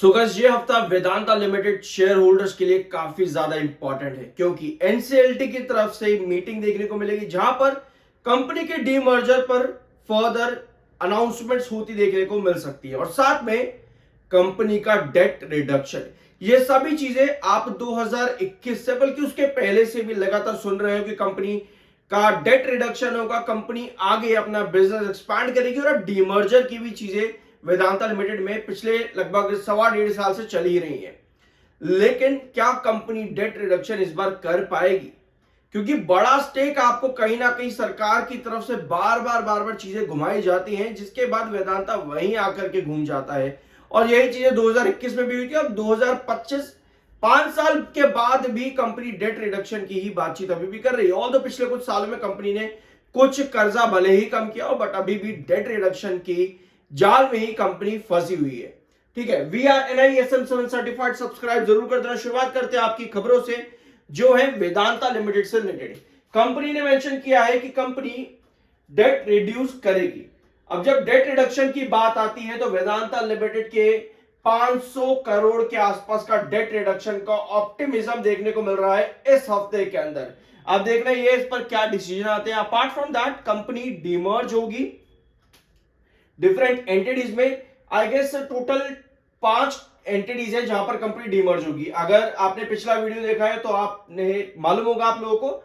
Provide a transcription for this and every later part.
So guys ये हफ्ता Vedanta limited share holders के लिए काफी ज्यादा इंपॉर्टेंट है क्योंकि एनसीएलटी की तरफ से मीटिंग देखने को मिलेगी जहां पर कंपनी के डीमर्जर पर फर्दर अनाउंसमेंट्स होती देखने को मिल सकती है और साथ में कंपनी का डेट रिडक्शन। ये सभी चीजें आप 2021 से बल्कि उसके पहले से भी लगातार सुन रहे हो कि कंपनी का डेट रिडक्शन होगा, कंपनी आगे अपना बिजनेस एक्सपांड करेगी और डीमर्जर की भी चीजें वेदांता लिमिटेड में पिछले लगभग 1.5 साल से चल ही रही है। लेकिन क्या कंपनी डेट रिडक्शन इस बार कर पाएगी? क्योंकि बड़ा स्टेक आपको कहीं ना कहीं सरकार की तरफ से बार बार चीजें घुमाई जाती हैं, जिसके बाद वेदांता वहीं आकर के घूम जाता है और यही चीजें 2021 में भी हुई थी। अब 2025 5 साल के बाद भी कंपनी डेट रिडक्शन की ही बातचीत अभी भी कर रही है। ऑल दो पिछले कुछ सालों में कंपनी ने कुछ कर्जा भले ही कम किया हो, बट अभी भी डेट रिडक्शन की जाल में ही कंपनी फंसी हुई है। ठीक है, VRNISM 7 सर्टिफाइड सब्सक्राइब जरूर कर देना। शुरुआत करते हैं आपकी खबरों से जो है वेदांता लिमिटेड से रिलेटेड। कंपनी ने मेंशन किया है कि कंपनी डेट रिड्यूस करेगी। अब जब डेट रिडक्शन की बात आती है तो वेदांता लिमिटेड के 500 करोड़ के आसपास का डेट रिडक्शन का ऑप्टिमिज्म देखने को मिल रहा है इस हफ्ते के अंदर। अब देखना ये इस पर क्या डिसीजन आते हैं। Apart from that company demerge होगी डिफरेंट एंटिटीज में। आई गेस टोटल 5 एंटिटीज है जहां पर कंपनी डीमर्ज होगी। अगर आपने पिछला वीडियो देखा है तो आपने मालूम होगा आप लोगों को,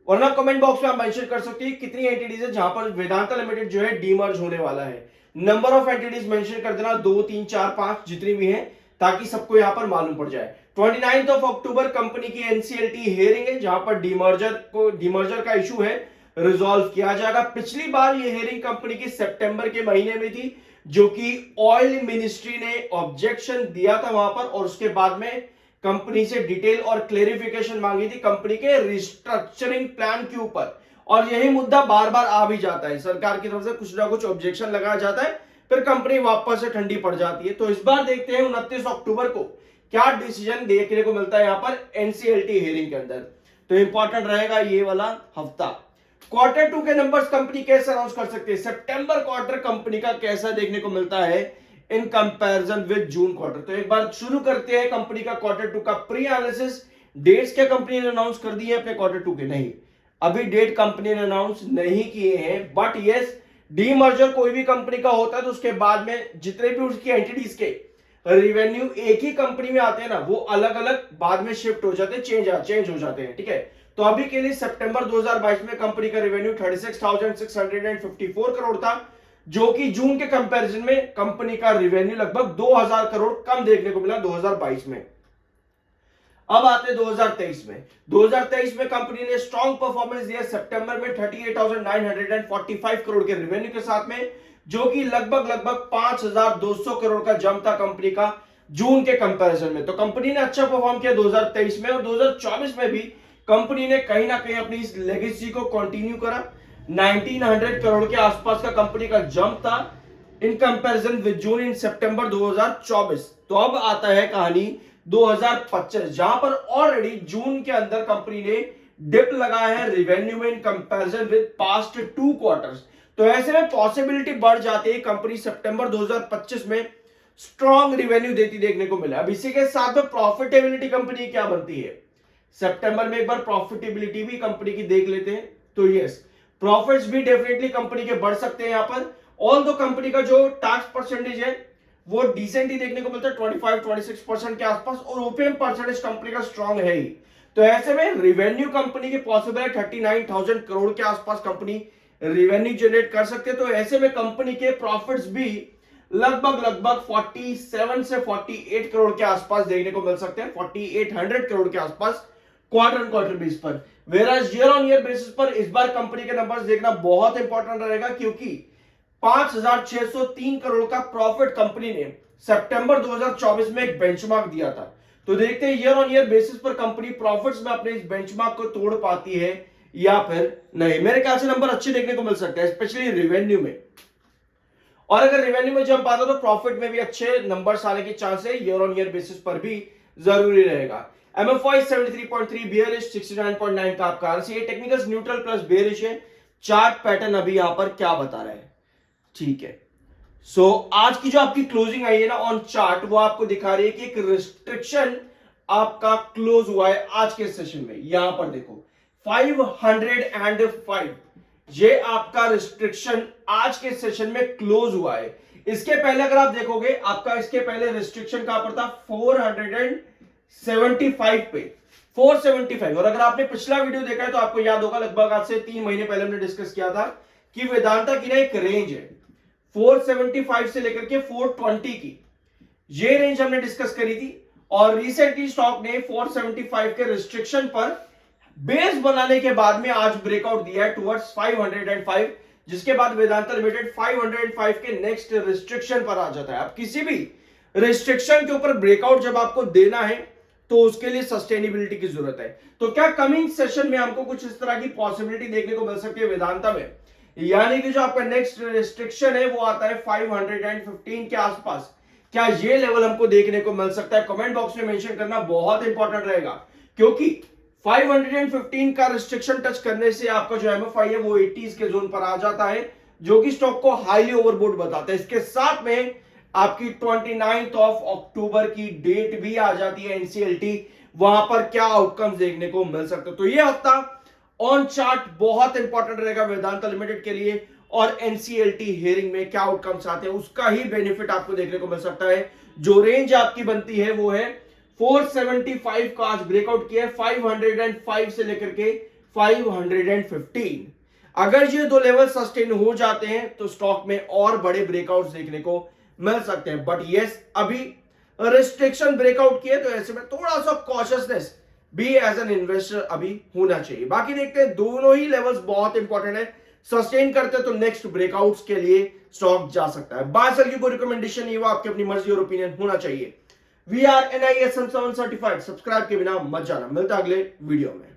वरना कमेंट बॉक्स में आप मेंशन कर सकते हैं कितनी एंटिटीज है जहां पर वेदांता लिमिटेड जो है डीमर्ज होने वाला है। नंबर ऑफ एंटिटीज मेंशन कर देना, 2 3 4 5 जितनी भी हैं, ताकि सबको यहां पर मालूम पड़ जाए। 29 अक्टूबर कंपनी की एनसीएलटी हियरिंग है जहां पर डीमर्जर का इशू है रिजॉल्व किया जाएगा। पिछली बार ये हियरिंग कंपनी की सितंबर के महीने में थी, जो कि ऑयल मिनिस्ट्री ने ऑब्जेक्शन दिया था वहां पर और उसके बाद में कंपनी से डिटेल और क्लेरिफिकेशन मांगी थी कंपनी के रिस्ट्रक्चरिंग प्लान के ऊपर। और यही मुद्दा बार बार आ भी जाता है, सरकार की तरफ से कुछ ना कुछ ऑब्जेक्शन लगाया जाता है, फिर कंपनी वापस से ठंडी पड़ जाती है। तो इस बार देखते हैं 29 अक्टूबर को क्या डिसीजन देखने को मिलता है यहां पर एनसीएलटी हियरिंग के अंदर। तो इंपॉर्टेंट रहेगा ये वाला हफ्ता। Q2 के नंबर्स कंपनी कैसे अनाउंस कर सकती है, सितंबर क्वार्टर कंपनी का कैसा देखने को मिलता है in comparison with June quarter. तो एक बार शुरू करते हैं कंपनी का Q2 का प्री एनालिसिस। डेट्स क्या कंपनी ने अनाउंस कर दी है अपने Q2 के? नहीं, अभी डेट कंपनी ने अनाउंस नहीं किए हैं, बट यस डीमर्जर कोई भी कंपनी का होता है तो उसके बाद में जितने भी उसकी एंटिटीज के रेवेन्यू एक ही कंपनी में आते हैं ना, वो अलग अलग बाद में शिफ्ट हो जाते हैं, चेंज हो जाते हैं। ठीक है, तो अभी के लिए सितंबर 2022 में कंपनी का रेवेन्यू 36,654 करोड़ था, जो कि जून के कंपैरिजन में कंपनी का रेवेन्यू लगभग 2,000 करोड़ कम देखने को मिला 2022 में। अब आते हैं 2023 में। 2023 में कंपनी ने स्ट्रॉन्ग परफॉर्मेंस दिया सितंबर में 38,945 करोड़ के रेवेन्यू के साथ में, जो कि लगभग 5,200 करोड़ का जंप था कंपनी का जून के कंपैरिजन में। तो कंपनी ने अच्छा परफॉर्म किया 2023 में और 2024 में भी कंपनी ने कहीं ना कहीं अपनी इस लेगेसी को कंटिन्यू करा। 1900 करोड़ के आसपास का कंपनी का जंप था इन कंपैरिजन विद जून इन सितंबर 2024। तो अब आता है कहानी 2025, जहां पर ऑलरेडी जून के अंदर कंपनी ने डिप लगाया है रेवेन्यू में in comparison with past 2 quarters. तो ऐसे में पॉसिबिलिटी बढ़ जाती है कंपनी सितंबर 2025 में स्ट्रॉन्ग रेवेन्यू देती देखने को मिला। अब इसी के साथ में प्रॉफिटेबिलिटी कंपनी क्या बनती है, सितंबर में एक बार प्रॉफिटेबिलिटी भी कंपनी की देख लेते हैं। तो यस, प्रॉफिट्स भी डेफिनेटली कंपनी के बढ़ सकते हैं यहां पर। ऑल दो कंपनी का जो टैक्स परसेंटेज है वो डिसेंट ही देखने को मिलता है 25-26% के आसपास, और ओपीएम परसेंटेज कंपनी का स्ट्रॉन्ग है ही। तो ऐसे में रेवेन्यू कंपनी की पॉसिबल है 39,000 करोड़ के आसपास कंपनी रेवेन्यू जनरेट कर सकते हैं। तो ऐसे में कंपनी के प्रॉफिट्स भी लगभग 47 से 48 करोड़ के आसपास देखने को मिल सकते हैं, 4800 करोड़ के आसपास क्वार्टर क्वार्टर बेस पर। वेराज ईयर ऑन ईयर बेसिस पर इस बार कंपनी के नंबर्स देखना बहुत इंपॉर्टेंट रहेगा, क्योंकि 5,603 करोड़ का प्रॉफिट कंपनी ने सितंबर 2024 में एक बेंचमार्क दिया था। तो देखते हैं ईयर ऑन ईयर बेसिस पर कंपनी प्रॉफिट्स में अपने इस बेंचमार्क को तोड़ पाती है या फिर नहीं। मेरे ख्याल से नंबर अच्छे देखने को मिल सकते हैं, स्पेशली रेवेन्यू में। और अगर रेवेन्यू में जंप आता तो प्रॉफिट में भी अच्छे नंबर्स आने की चांस है, ईयर ऑन ईयर बेसिस पर भी जरूरी रहेगा। MFI 73.3 बेयरिश, 69.9 का आपका RSI, technicals neutral plus bearish है। चार्ट पैटर्न अभी यहां पर क्या बता रहा है, ठीक है। आज की जो आपकी क्लोजिंग आई है ना ऑन चार्ट, वो आपको दिखा रही है कि एक रिस्ट्रिक्शन आपका क्लोज हुआ है आज के सेशन में। यहां पर देखो 505, ये आपका रिस्ट्रिक्शन आज के सेशन में क्लोज हुआ है। इसके पहले अगर आप देखोगे, आपका इसके पहले रिस्ट्रिक्शन कहां पर था, 475 पे, 475। और अगर आपने पिछला वीडियो देखा है तो आपको याद होगा, लगभग आज से 3 महीने पहले हमने डिस्कस किया था कि वेदांता की ना एक रेंज है 475 से लेकर के 420 की, ये रेंज हमने डिस्कस करी थी। और रिसेंटली स्टॉक ने 475 के रिस्ट्रिक्शन पर बेस बनाने के बाद में आज ब्रेकआउट दिया है टुवर्ड्स 505, जिसके बाद वेदांता लिमिटेड 505 के नेक्स्ट रिस्ट्रिक्शन पर आ जाता है। अब किसी भी रिस्ट्रिक्शन के ऊपर ब्रेकआउट जब आपको देना है तो उसके लिए सस्टेनेबिलिटी की जरूरत है। तो क्या कमिंग सेशन में हमको कुछ इस तरह की पॉसिबिलिटी देखने को मिल सकती है वेदांता में, यानी कि जो आपका नेक्स्ट रिस्ट्रिक्शन है वो आता है 515 के आसपास? क्या ये लेवल हमको देखने को मिल सकता है? कमेंट बॉक्स में मेंशन करना बहुत इंपॉर्टेंट रहेगा, क्योंकि 515 का रिस्ट्रिक्शन टच करने से आपका जो एमएफआई है वो 80s के जोन पर आ जाता है, जो कि स्टॉक को हाईली ओवरबोट बताता है। इसके साथ में आपकी 29 ऑफ अक्टूबर की डेट भी आ जाती है एनसीएलटी, वहां पर क्या आउटकम्स देखने को मिल सकते हैं। तो ये हफ्ता ऑन चार्ट बहुत इंपॉर्टेंट रहेगा वेदांता लिमिटेड के लिए, और एनसीएलटी हियरिंग में क्या आउटकम्स आते हैं उसका ही बेनिफिट आपको देखने को मिल सकता है। जो रेंज आपकी बनती है वो है 475 का, आज ब्रेकआउट किया है 505 से लेकर के 515। अगर ये दो लेवल सस्टेन हो जाते हैं तो स्टॉक में और बड़े ब्रेकआउट्स देखने को मिल सकते हैं। बट यस, अभी रिस्ट्रिक्शन ब्रेकआउट किए तो ऐसे में थोड़ा सा कॉशियसनेस भी एज एन इन्वेस्टर अभी होना चाहिए। बाकी देखते हैं, दोनों ही लेवल्स बहुत इंपॉर्टेंट है। सस्टेन करते तो नेक्स्ट ब्रेकआउट्स के लिए स्टॉक जा सकता है। बाय सेल की कोई रिकमेंडेशन नहीं, वो आपकी अपनी मर्जी और ओपिनियन होना चाहिए। We are NISM 7 certified, subscribe के बिना मत जाना। मिलता है अगले वीडियो में।